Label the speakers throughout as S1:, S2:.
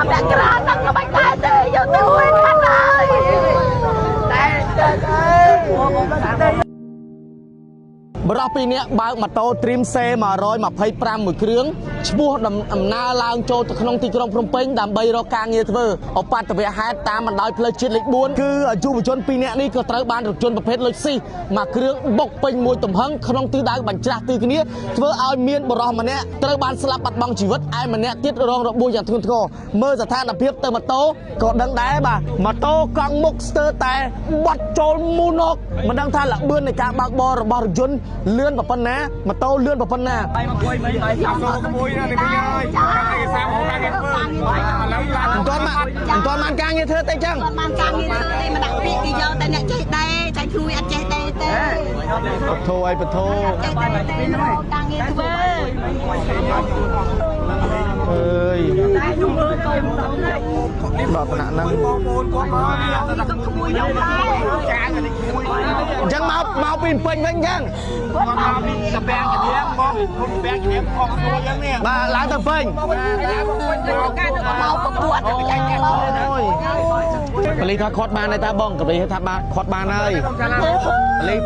S1: Đã cái là tao có bánh tay gì vô tôi anh ơi.บรอปีนี้บ่าวมาโตตรีมเซมา125มือเครื่องชั่วดำนาลางโจตขนมตีกรองพรมเป้งดำใบรอกางเงียเวอร์เอาปัตตะเวียหายตามมันได้เพลย์ชิดเล็กบุญคือจูบจนปีนี้นี่ก็เติร์บานจนประเภทเล็กซี่มาเครื่องบกเป็นมวยตุ่มหังขนมตีได้บัญชาตีกันนี้เวอร์เอาเมียนบรอมันเนี้ยเติร์บานสลับปัดบังชีวิตไอ้มันเนี้ยติดรองระบุอย่างทุนโกเมื่อสถานเพียบเติมมาโตก็ดังได้บ่ามาโตกองมุกสเตอร์แต่บัดโจลมูนกมันดังท่าละเบื้องในการบางบอระบาดยนเลื่อนแบบปนนะมาโตเลื่อนแบบปนนะไปมาคุยไปจับโซ่ขโมยนะนี่ไม่เลยการไอ้แซมของการเงินเฟ้อตอนมันกลางเงี้ยเธอเต้จังมันกลางเงี้ยเธอเต้มาดักปีกเยอะแต่เนี่ยใจได้ใจคุยอันใจได้เต้ปะโถไอ้ปะโถใจได้เต้กลางเงี้ยเธอเอ้ยดอกหนานั่งยังมาปีนเป่งยังยังกับแบงกันเนี้ยมองแบงกันเนี้ยออกตัวยังเนี่ยมาล้างตะเป่งมาประกวดปลีทักคอดมาในตาบ้องกับปลีทักมาคอดมาเลย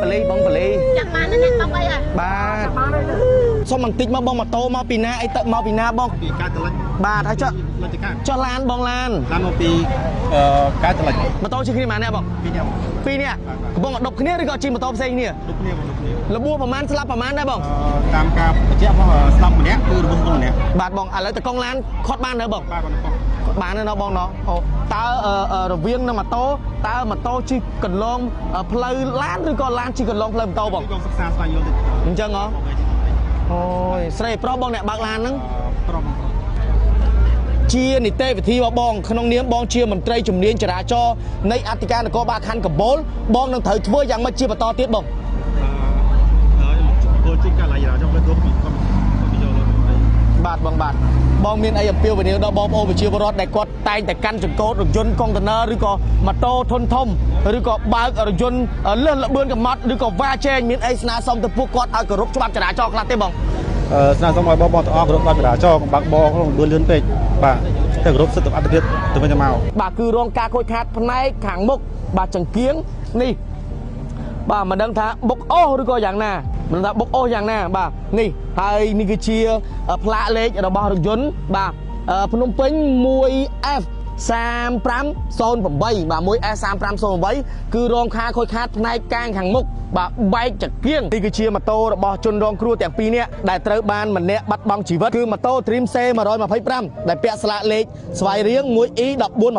S1: ปลีบ้องปลีจังมานั่นเนี่ยบ้องไปอ่ะบ้าส้มมังติกมาบ้องมาโตมาปีหน้าไอ้เตะมาปีหน้าบ้องบาทให้เจ้าล้านบ้องล้านมาปีการตลาดมาโตชื่อขึ้นมาเนี่ยบอกปีเนี่ยบ้องดกขึ้นเนี่ยหรือก็จีมาโตเซ็งเนี่ยระบัวประมาณสลับประมาณได้บ้องตามการเจ้าพ่อสลับเนี้ยคือระบบเนี้ยบาทบ้องอะไรแต่กองล้านคอดบ้านเนอะบ้องบ้านเนอะบ้องเนาะตาระเวียงนั่นมาโตตามาโตชื่อกันลองเพลย์ล้านหรือก็ล้านชื่อกันลองเพลย์โตบ้องศึกษาสายโยนมันจังเหรอโอ้ยใส่เพราะบ้องเนี่ยบางล้านนั่งเชียร์นิเต้วิธีว่าบองขนมเนี้ยบองเชียร์มันเตยจุ่มเลี้ยงจราจรในอัติการก็บาคันกับโบลบองนั่งเถยทั่วยังมาเชียร์ปต่อติดบองบาทบางบาทบองมีนไอ้เปียวไปเนี่ยเราบองโอไปเชียร์บอลได้กดตายแต่กันจนโกดรถยนต์คอนเทนเนอร์หรือก็มาโตทนทมหรือก็บางรถยนต์เลื่อนระเบิดกับมัดหรือก็ว่าเชงมีนไอ้สนาซอมตะปุกกอดเอากระรบฉบับจราจรกลางเต้บองสนามสมัยบอลตะออกรถจราจรบางบอลเขาลงเลื่อนไปบ่าแต่รถสต๊อปอัตเดตตัวมันจะเมาบ่าคือโรงการโคยคัดพนัยขังมุกบ่าจังเกียงนี่บ่ามันดังท่าบกโอ้หรือก็อย่างน่ะมันดังบกโอ้อย่างน่ะบ่านี่ไทยนี่คือเชียร์พลาเล็กเราบอลรถยนต์บ่าพนมเป้งมวยF350บ่ามวยF350คือโรงคาโคยคัดพนัยกลางขังมุกบ่าใบจากเพียงนี่คือเชียร์มาโตบอจนรองครัวแต่ปีนี้ได้เติร์บานมันเนี่ยบัดบังชีวิตคือมาโตทรีมเซมา125ได้เปียสละเล็กสวายเรียงมวยอีดับบุญ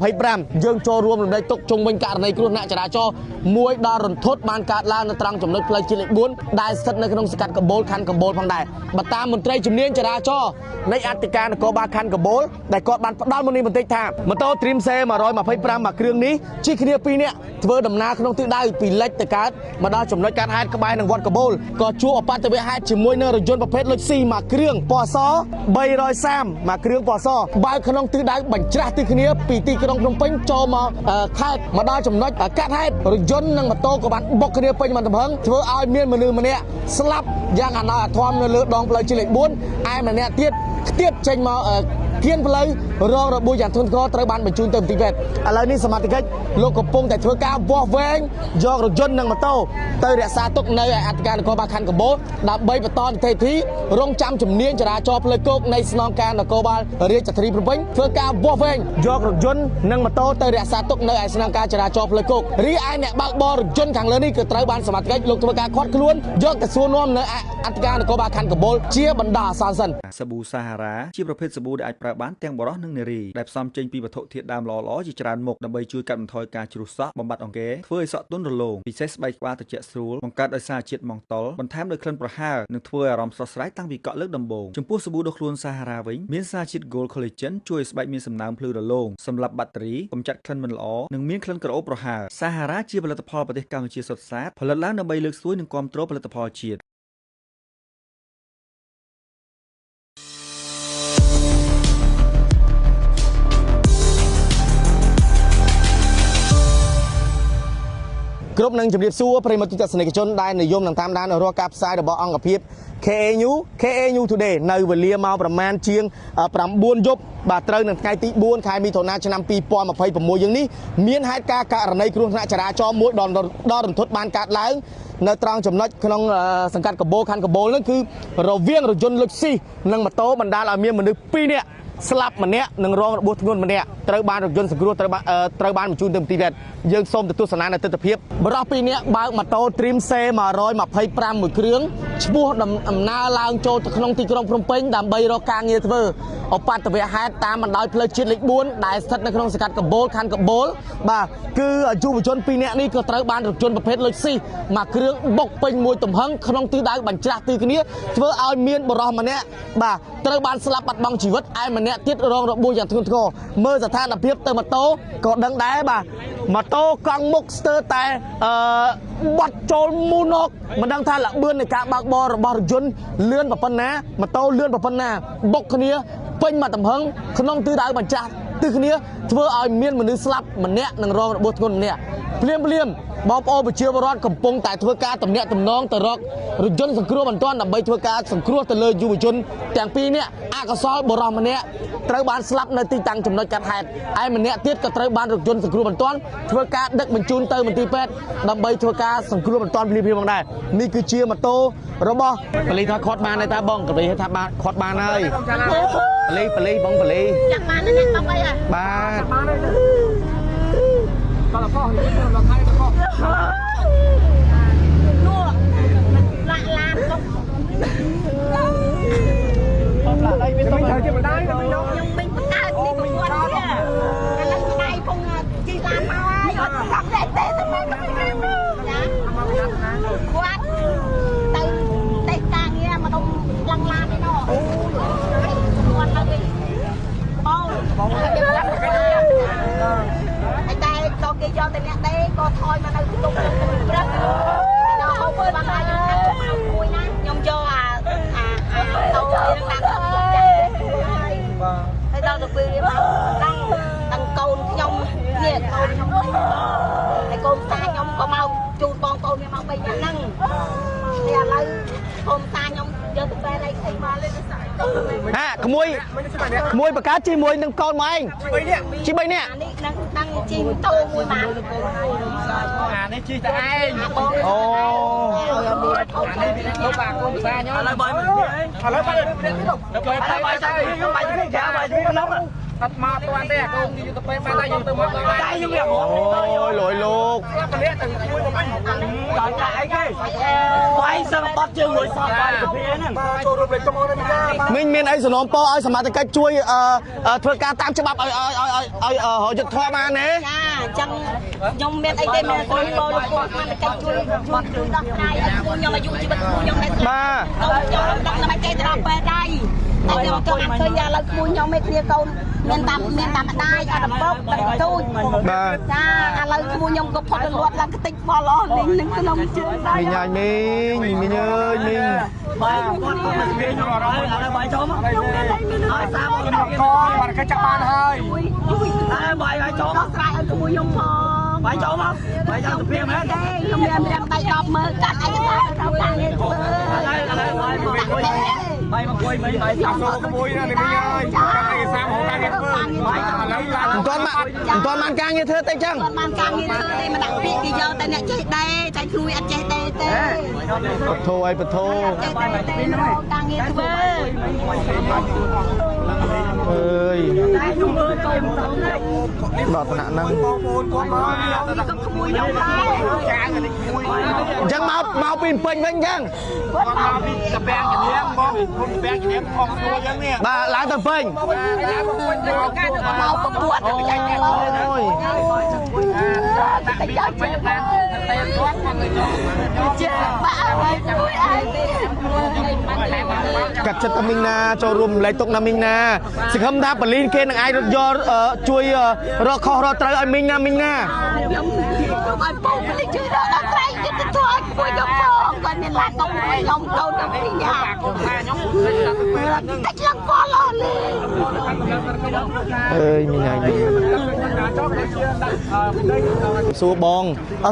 S1: 25ยังโจรวมในตกจงเป็นการในกรุณาจราจรมวยดารนทดบานการลานตรังจำนวนเพลย์จิเล็กบุญได้สถานในขนมสกัดกับโบลคันกับโบลพังได้บัตตามมนตรีจุ่มเลี้ยงจราจรในอัติการกบาคันกับโบลได้กอดบานด้านมันนี่มันติดทางมาโตทรีมเซมา125มาเครื่องนี้ชี้คดีปีนี้เทอร์ดำนาขนมที่ได้ปีเล็กแต่การมาได้จำนวนการให้กระบายหนังวัดกระโบลก็ชั่วอปัตตะเวให้จิมวยเนอร์ยนต์ประเภทเล็กซี่มาเครื่องปอซอใบรอยแซมมาเครื่องปอซอบายขนมที่ได้บัญชาตีคนนี้ปีตีขนมพรมเป้งโจมาค่ายมาได้จำนวนการให้ยนต์นั่งมาโตกับบันบกคนนี้เป็นมันตะเพิงเทอร์เอาเมียนมาลืมมันเนี่ยสลับย่างอันนั้นทอมเลือดดองเปลือยจิเล็กบุญไอ้มันเนี่ยเทียบเชงมาเพี้ยนเพลย์รองระบุอย่างทุนคอตระบันบรรจุเติมตีเวทอะไรนี่สมาธิโลกกบปงแต่เธอก้าววอลเวงยอกรถยนต์นั่งมาโตเตยเรียสาตุกในอัตการกบาคันกับโบดับใบปตอนเททีรงจำจุ่มเนียนจราจรเพลย์โกกในสนองการกบาเรียจัตรีพรบเธอก้าววอลเวงยอกรถยนต์นั่งมาโตเตยเรียสาตุกในสนองการจราจรเพลย์โกกรีไอเนี่ยบางบอลยนต์ขังเลยนี่คือตระบันสมาธิโลกตัวการคอดคล้วนยอกแต่ส่วนน้อมในอัตการกบาคันกับโบเชียบรรดาซานสัน
S2: สบู่ซาฮาราชีประเภทสบู่ได้ประบ้านเตียงบรอหนึ่งเนรีได้ซ้ำเจงปีปฐเทียดดามล้อจีจานหมกดับใบช่วยกันถอยการจุดซะบำบัดองเกเพื่อสะต้นระลงพิเศษใบกว่าตะเจาะสูลบังการได้ซาเจียดมองตอลบรรทามโดยเคลื่อนประหารหนึ่งเพื่อรำสดสายตั้งวิเกาะเลือกดำบงจมพูสบู่ดอกลวนซาฮาราวิ่งมีซาชิดโกลคอลเลเจนช่วยใบมีสำน้ำพลูระลงสำหรับแบตเตอรี่กำจัดเคลื่อนมันล้อหนึ่งมีเคลื่อนกระโอบประหารซาฮาราเชียผลิตภัณฑ์ปฏิกรรมเชียสดแซ่ผลิตแล้วนำใบเลือกสวยหนึ่งความโตผลิตภัณฑ์เชีย
S1: គ្រប់នឹងជំរាបសួរប្រិយមិត្តទស្សនិកជនដែលនិយមនឹងតាមដានរាល់ការផ្សាយរបស់អង្គភាព KAU Today នៅវេលាមកប្រមាណជាង9 យប់បាទត្រូវនៅថ្ងៃទី4ខែមិថុនាឆ្នាំ2026យើងនេះមានហេតុការណ៍ករណីគ្រោះថ្នាក់ចរាចរណ៍មួយដ៏រន្ធត់បានកើតឡើងនៅត្រង់ចំណុចក្នុងសង្កាត់កបូលខណ្ឌកបូលនោះគឺរវាងរថយន្តលុចស៊ីនិងម៉ូតូបណ្ដាលឲ្យមានមនុស្ស2នាក់ស្លាប់ម្នាក់និងរងរបួសធ្ងន់ម្នាក់ត្រូវបានរថយន្តសង្គ្រោះត្រូវបានបញ្ជូនទៅមន្ទីរពេទ្យយើងសូមទស្សនានៅទស្សនវិជ្ជាបរិសុទ្ធ2នាក់បើកម៉ូតូ Dream C 125មួយគ្រឿងឈ្មោះដំណើរឡើងចូលទៅក្នុងទីក្រុងភ្នំពេញដើម្បីរកការងារធ្វើឧបទ្ទវហេតុតាមបណ្ដោយផ្លូវជាតិលេខ4ដែលស្ថិតនៅក្នុងសង្កាត់កបូលខណ្ឌកបូលបាទគឺយុវជន2នាក់នេះក៏ត្រូវបានរថយន្តប្រភេទលុចស៊ីមួយគ្រឿងបុកពេញមួយទំហឹងក្នុងទិសដៅបញ្ច្រាស់ទីគ្នាធ្វើឲ្យមានបរិសុទ្ធម្នាក់បាទត្រូវបានស្លាប់បាត់បង់ជីវិតឯម្នាក់ទៀតរងរបួសយ៉ាងធ្ងន់ធ្ងរមើលស្ថានភាពទៅម៉ូតូក៏ដឹងដែរបាទម៉ូតូកង់មុខស្ទើរតែបាត់ចូលមូណុកមិនដឹងថាល្បឿននៃការបើកបររបស់រថយន្តលឿនប៉ុណ្ណាម៉ូតូលឿនប៉ុណ្ណាបុកគ្នាពេញមកទំហឹងក្នុងទិសដៅបញ្ច្រាស់ទិសគ្នាធ្វើឲ្យមានមនុស្សស្លាប់ម្នាក់និងរងរបួសធ្ងន់ម្នាក់ភ្លាមបងប្អូនប្រជាពលរដ្ឋកំពុងតែធ្វើការទំនាក់ទំនងទៅរករថយន្តសង្គ្រោះបន្ទាន់ដើម្បីធ្វើការសង្គ្រោះទៅលើយុវជនទាំងពីរនាក់អកុសលបុរសម្នាក់ត្រូវបានស្លាប់នៅទីតាំងចំណុចកាត់ហេតុឯម្នាក់ទៀតក៏ត្រូវបានរថយន្តសង្គ្រោះបន្ទាន់ធ្វើការដឹកបញ្ជូនទៅមន្ទីរពេទ្យដើម្បីធ្វើការសង្គ្រោះបន្ទាន់ភ្លាមផងដែរនេះគឺជាម៉ូតូរបស់បលីថាខាត់បានតែបងកវីថាបានខាត់បានហើយបលីបងបលីចាក់បានណាបងអីបាទតោះកោះនេះเราថៃកោះនោះឡានកោះអត់ឡានអីវាទៅជាបណ្ដាយខ្ញុំមិនបណ្ដាយនេះក៏គាត់នេះឥឡូវបណ្ដាយពងជីឡានមកហើយអត់ស្ដាប់ទេទៅមកចាគាត់ទៅតែការងារមកដល់ឡើងឡាននេះណោះអូគាត់ទៅវិញបងគេប្រាប់តែតោះគេយកតែអ្នកទេក៏ថយមកនៅទុកព្រឹកដល់ហូបបានហើយមួយណាខ្ញុំយកតោនឹងដាក់ទៅហើយដល់ទៅពេលមកដល់កូនខ្ញុំនេះកូនខ្ញុំហើយកូនតាខ្ញុំក៏មកជូនបងប្អូនវាមក3យ៉ាងហ្នឹងតែឥឡូវកូនតាខ្ញុំយកទៅពេលអីអីមកលេងសាច់ហាក្មួយបកាជាមួយនឹងកូនមកឯងជី3នាក់នេះនឹងជីម៉ូតូមួយមកនេះជីតែឯងអូអានេះលោកបាកូនភាសាខ្ញុំឥឡូវបើឥឡូវបាយទៅបាយទៅខ្ញុំបាយទៅចាបាយទៅក្នុងអត់មកទាន់ទេកូនយកទៅពេលមកតែយកទៅមកតែខ្ញុំវាអូយលយលោកម្នាក់ទៅជួយទៅវិញដល់ចាអីគេបាយសឹងបាត់ជើងមួយសោះបាយទៅពេលហ្នឹងចូលរួមលេខចំអនេះមិញមានអីសំណូមពរឲ្យសមាជិកជួយធ្វើការតាមច្បាប់ឲ្យយុទ្ធធម៌បានទេចាអញ្ចឹងខ្ញុំមានអីទេមានសំណូមពរលោកគាត់សមាជិកជួយដោះស្រាយឲ្យខ្ញុំអាយុជីវិតខ្ញុំដែរបាទខ្ញុំដឹងតែគេទៅដល់ពេលដែរតែខ្ញុំក៏អត់ឃើញឥឡូវក្មួយខ្ញុំឯគ្នាកូនមានតាមម្ដាយអត់ដំបូកទូចបាទចាឥឡូវក្មួយខ្ញុំក៏ផុតរលត់ឡើងខ្ទេចបលអស់នេះនឹងក្នុងជើងដែរមីញ៉ាយមីងអើយមីងបាយគាត់មកស្វាយខ្ញុំអត់ហើយឥឡូវបាយចូលមកខ្ញុំមានអីមានហើយតាមខ្ញុំកបាត់គេចាប់បានហើយតែបាយឲ្យចូលមកស្រ័យឲ្យក្មួយខ្ញុំផងបាយចូលមកបាយចូលទៅព្រាមមែនទេខ្ញុំមានតែ10មើលកាត់អីទៅតាមងារធ្វើឥឡូវបាយមកបាយមកគួយមិនបាយចាប់ចូលក្មួយណានេះមីងអើយកាត់ឯកសារមកការងារធ្វើបាយឥឡូវមិនទាន់បានការងារធ្វើទេចឹងបានការងារធ្វើទេមិនដាក់ពាក្យគេយកតែអ្នកចេះដែរតែខ្លួនអត់ចេះដែរទេបធោឲ្យបធោការងារធ្វើអើយតែខ្ញុំមើលទៅដល់ថ្នាក់ហ្នឹងបងប្អូនគាត់មកក៏ក្មួយខ្ញុំដែរចាងតែក្មួយអញ្ចឹងមកពីពេញវិញអញ្ចឹងគាត់មកពីកពាំងជំនាញបងគុំពាំងជំនាញខុសខ្លួនអញ្ចឹងនេះបាទឡើងទៅពេញមកប្រកួតអូយតែយកចេះបានតែគាត់មកទៅជាបាក់ហើយជួយឲ្យទេ កាត់ចិត្តមីងណាចូលរួមលេខទុកណាមីងណាសង្ឃឹមថាបលីនគេនឹងអាចរត់យកជួយរកខុសរកត្រូវឲ្យមីងណា
S3: ខ្ញុំឲ្យពូបលីជួយរកដល់ត្រៃយុទ្ធធម៌ជួយយកផងគាត់មានឡានកុំខ្ញុំទៅទៅពីយ៉ាតែឆ្លងបលអស់លេ
S1: អើយមីងហើយសួរបង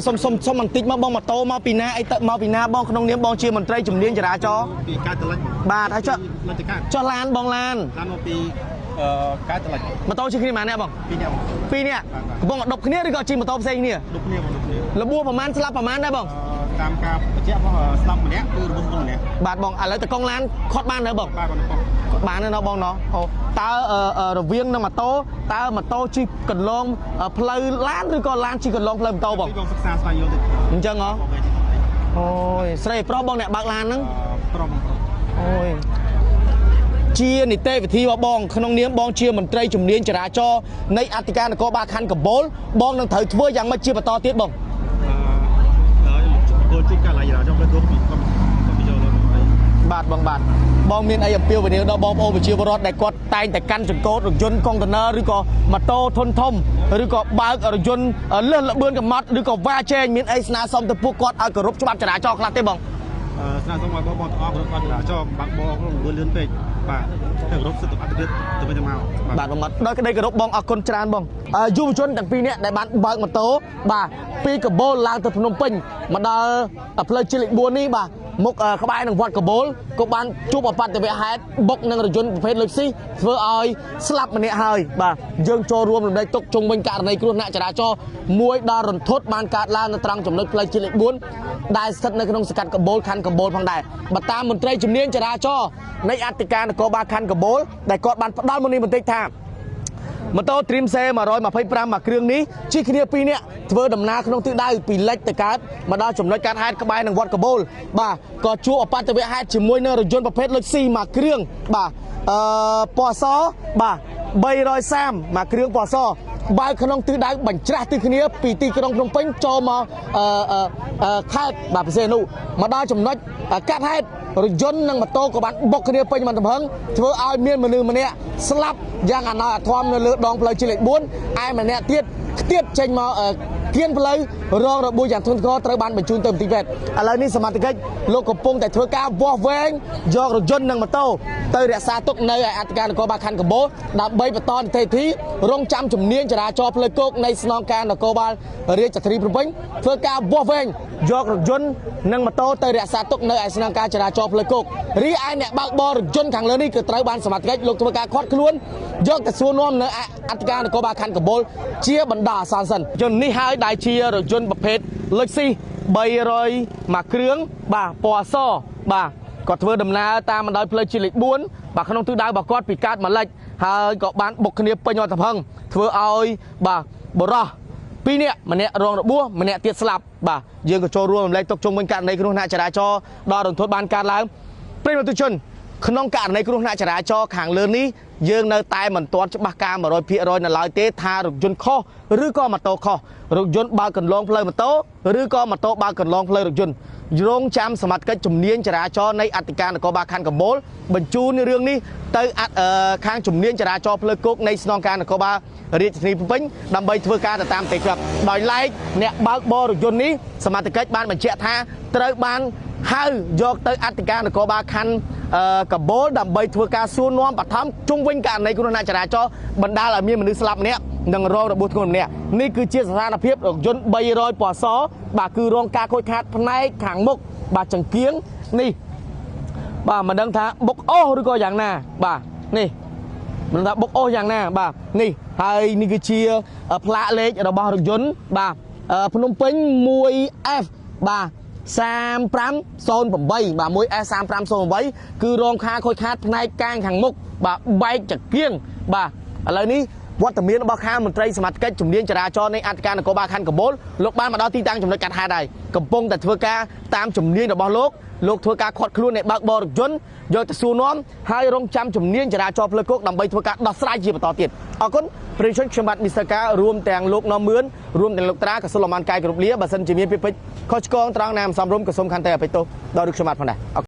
S1: សុំបន្តិចមកបងម៉ូតូមកពីណាអីទៅមកពីណាបងក្នុងនាមបងជាមន្ត្រីជំនាញចរាចរណ៍
S4: ពីកាយតលិច
S1: បាទហើយចុះឡានបងឡាន
S4: មកពីកាយតលិច
S1: ម៉ូតូជិះគ្នាប៉ុន្មានអ្នកបង2នាក់កំពុងដប់គ្នាឬក៏ជិះម៉ូតូផ្សេងគ្នា
S4: ដប់គ្នា
S1: លបួសប្រហែលស្លាប់ប្រហែលដែរបង
S4: តាមការបញ្ជាក់របស់ស្លាប់ម្នាក់គឺរំពងម្នាក់
S1: បាទបងឥឡូវតកង់ឡានខាត់បាននៅបងបាននៅបងណោះតើរវាងនឹងម៉ូតូតើម៉ូតូជិះកន្លងផ្លូវឡានឬក៏ឡានជិះកន្លងផ្លូវម៉ូតូបង
S4: សិក្សាស្វែងយល់តិច
S1: អញ្ចឹងហ៎អូយស្រីប្រុសបងអ្នកបើកឡានហ្នឹង
S4: ប្រុស
S1: អូយជានីតិវិធីរបស់បងក្នុងនាមបងជាមន្ត្រីជំនាញចរាចរណ៍នៃអធិការនគរបាលខណ្ឌកំពូលបងនឹងត្រូវធ្វើយ៉ាងម៉េចជាបន្តទៀតបង
S4: គោលជិះកាឡាយចរាចរណ៍ផ្លូវគោកពីកុំយកលើ
S1: បាទបងមានអីអំពាវនាវដល់បងប្អូនប្រជាពលរដ្ឋដែលគាត់តែងតែកាន់ចង្កូតរថយន្តកុងតឺន័រឬក៏ម៉ូតូធុនធំឬក៏បើករថយន្តលើសល្បឿនកំណត់ឬក៏វ៉ាជែងមានអីស្នើសុំទៅពួកគាត់ឲ្យគោរពច្បាប់ចរាចរណ៍ខ្លះទេបង
S4: ស្នើសុំឲ្យបងទាំងអស់គោរពច្បាប់ចរាចរណ៍បាក់បងលឿនពេកបាទទៅគោរពសិទ្ធិអត្ថិភាពទៅវិញទៅមក
S1: បាទបងដោយក្តីគោរពបងអរគុណច្រើនបងយុវជនទាំងពីរនាក់ដែលបានបើកម៉ូតូបាទពីកបូលឡើងទៅភ្នំពេញមកដល់ផ្លូវជាតិលេខ4នេះបាទមុខក្បែរនឹងវត្តកបូលក៏បានជួបអបតវហេតុបុកនឹងរថយន្តប្រភេទលុយស៊ីធ្វើឲ្យស្លាប់ម្នាក់ហើយបាទយើងចូលរួមរំលែកទុកជុំវិញករណីគ្រោះថ្នាក់ចរាចរណ៍មួយដល់រន្ធត់បានកើតឡើងនៅត្រង់ចំណុចផ្លូវជាតិលេខ4ដែលស្ថិតនៅក្នុងសង្កាត់កបូលខណ្ឌកបូលផងដែរបើតាមមន្ត្រីជំនាញចរាចរណ៍នៃអធិការនគរបាលខណ្ឌកបូលដែលគាត់បានផ្ដល់មុននេះបន្តិចថាម៉ូតូ Dream C 125មួយគ្រឿងនេះជិះគ្នា2នាក់ធ្វើដំណើរក្នុងទិសដៅពីលិចទៅកើតមកដល់ចំណុចកាត់ហេតុក្បែរនឹងវត្តកបូលបាទក៏ជួបអបតវហេតុជាមួយនឹងរថយន្តប្រភេទលុយស៊ីមួយគ្រឿងបាទពណ៌សបាទ330មួយគ្រឿងពណ៌សបើក្នុងទិសដៅបញ្ច្រាស់ទីគ្នាពីទីក្រុងភ្នំពេញចូលមកខេត្តបាទពិសេសនោះមកដល់ចំណុចកាត់ហេតុរថយន្តនិងម៉ូតូក៏បានបុកគ្នាពេញមិនទំហឹងធ្វើឲ្យមានមនុស្សម្នាក់ស្លាប់យ៉ាងអណោចអធមនៅលើដងផ្លូវជាតិលេខ4ឯម្នាក់ទៀតខ្ទាតចេញមកគៀនផ្លូវរងរបួសយ៉ាងធ្ងន់ធ្ងរត្រូវបានបញ្ជូនទៅមន្ទីរពេទ្យឥឡូវនេះសមាជិកលោកកំពុងតែធ្វើការវាស់វែងយករថយន្តនិងម៉ូតូទៅរក្សាទុកនៅឯអធិការនគរបាលខណ្ឌកំពូលដើម្បីបន្តនីតិវិធីរងចាំជំនាញចរាចរណ៍ផ្លូវគោកនៃស្នងការនគរបាលរាជធានីភ្នំពេញធ្វើការវាស់វែងយករថយន្តនិងម៉ូតូទៅរក្សាទុកនៅឯស្នងការចរាចរណ៍ផ្លូវគោករីឯអ្នកបើកបររថយន្តខាងលើនេះគឺត្រូវបានសមាជិកលោកធ្វើការខាត់ខ្លួនយកទៅសួរនាំនៅអធិការនគរបាលខណ្ឌកំពូលជាបណ្ដោះអាសន្នសិនយន្តនេះហើយដែលជារថយន្តប្រភេទលុយស៊ី300មួយគ្រឿងបាទពណ៌សបាទគាត់ធ្វើដំណើរតាមបណ្ដោយផ្លូវជាតិលេខ4បាទក្នុងទិសដៅរបស់គាត់ពីកើតមកលិចហើយក៏បានបុកគ្នាពេញអត់ទៅហឹងធ្វើឲ្យបាទបរោះ2នាក់ម្នាក់រងរបួសម្នាក់ទៀតស្លាប់បាទយើងក៏ចូលរួមរំលែកទុកជុំវិញករណីគ្រោះថ្នាក់ចរាចរណ៍ដល់រន្ធត់បានកើតឡើងប្រិយមិត្តជនក្នុងករណីគ្រោះថ្នាក់ចរាចរណ៍ខាងលើនេះយើងនៅតែមិនទាន់ច្បាស់ការ 100% នៅឡើយទេថារថយន្តខុសឬក៏ម៉ូតូខុសរថយន្តបើកកន្លងផ្លូវម៉ូតូឬក៏ម៉ូតូបើកកន្លងផ្លូវរថយន្តរងចាំសមាជិកជំនាញចរាចរណ៍នៃអធិការនគរបាលខណ្ឌកំពូលបញ្ជូនរឿងនេះទៅខាងជំនាញចរាចរណ៍ផ្លូវគោកនៃស្នងការនគរបាលរាជធានីភ្នំពេញដើម្បីធ្វើការទៅតាមទេក្របដោយឡែកអ្នកបើកបររថយន្តនេះសមាជិកបានបញ្ជាក់ថាត្រូវបានហៅយកទៅអធិការនគរបាលខណ្ឌកំពូលដើម្បីធ្វើការសួរនាំបឋមជុំវិញករណីគ្រោះថ្នាក់ចរាចរណ៍បណ្ដាលឲ្យមានមនុស្សស្លាប់ម្នាក់និងរងរបួសធ្ងន់ម្នាក់នេះគឺជាស្ថានភាពរថយន្ត300ពណ៌សបាទគឺរងការខូចខាតផ្នែកខាងមុខបាទចង្គៀងនេះបាទមិនដឹងថាបុកអូសឬក៏យ៉ាងណាបាទនេះមិនដឹងថាបុកអូសយ៉ាងណាបាទនេះហើយនេះគឺជាផ្លាកលេខរបស់រថយន្តបាទភ្នំពេញ 1F បាទ3508បាទ 1S3508 គឺរងការខូចខាតផ្នែកកាងខាងមុខបាទបែកចង្គៀងបាទឥឡូវនេះវត្តមានរបស់ខាងមន្ត្រីសមាជិកជំនាញចរាចរណ៍នៃអធិការនគរបាលខណ្ឌកំពូលលោកបានមកដល់ទីតាំងចំណុចកាត់ហេតុហើយកំពុងតែធ្វើការតាមជំនាញរបស់លោកធ្វើការខាត់ខ្លួនអ្នកបើកបររថយន្តយកទៅសួរនាំហើយរងចាំជំនាញចរាចរណ៍ផ្លូវគោកដើម្បីធ្វើការដោះស្រាយជាបន្តទៀតអរគុណប្រិយជនខ្ញុំបាទមីស្ទ័រការរួមទាំងលោកណមមឿនរួមទាំងលោកត្រាក៏សូមលំអរកាយគ្រប់លាបើសិនជាមានពាក្យពេចន៍ខុសឆ្គងត្រង់ណាមិនសមរម្យក៏សូមខន្តីអភ័យទោសដល់លោកខ្ញុំបាទផងដែរ